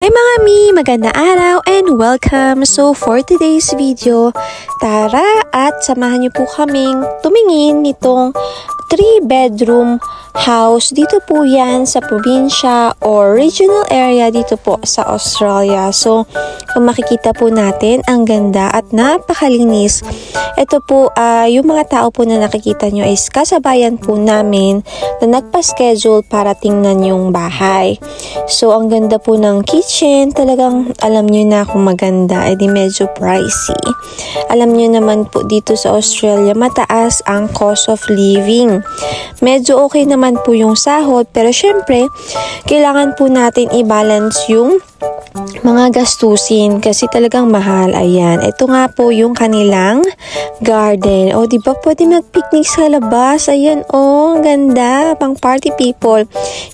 Hi mga mi! Magandang araw and welcome! So for today's video, tara at samahan niyo po kaming tumingin nitong 3-bedroom house. Dito po yan sa probinsya or regional area dito po sa Australia. So kung makikita po natin, ang ganda at napakalinis. Ito po, yung mga tao po na nakikita nyo is kasabayan po namin na nagpa-schedule para tingnan yung bahay. So ang ganda po ng kitchen, talagang alam nyo na kung maganda, edi medyo pricey. Alam nyo naman po dito sa Australia, mataas ang cost of living. Medyo okay naman po yung sahod, pero syempre, kailangan po natin i-balance yung mga gastusin kasi talagang mahal. Ayan, ito nga po yung kanilang garden. O, diba pwede mag-picnic sa labas? Ayan, ang ganda. Pang party people.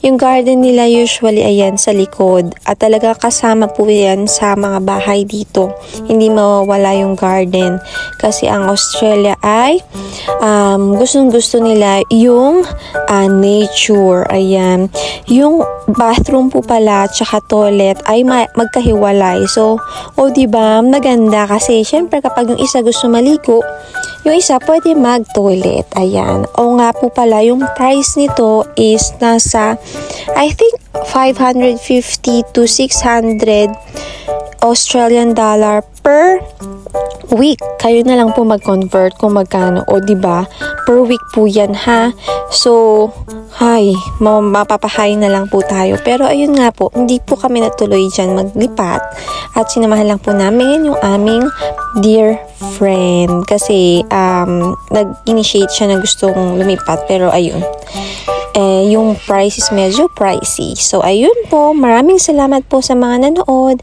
Yung garden nila usually, ayan, sa likod. At talaga kasama po yan sa mga bahay dito. Hindi mawawala yung garden. Kasi ang Australia ay gustong-gusto nila yung nature. Ayan. Yung bathroom po pala, tsaka toilet ay magkahiwalay. So, diba, maganda kasi syempre kapag yung isa gusto maligo, yung isa pwede mag-toilet. Ayan. Nga po pala, yung price nito is nasa, I think, 550 to 600 Australian dollar per week. Kayo na lang po mag-convert kung magkano. Diba? Per week po yan, ha? So, mapapahay na lang po tayo. Pero ayun nga po, hindi po kami natuloy dyan maglipat. At sinamahan lang po namin yung aming dear friend. Kasi, nag-initiate siya na gustong lumipat. Pero ayun. Yung price is medyo pricey. So, ayun po. Maraming salamat po sa mga nanood.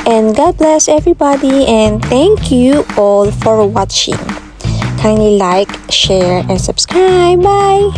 And God bless everybody. And thank you all for watching. Kindly like, share, and subscribe. Bye!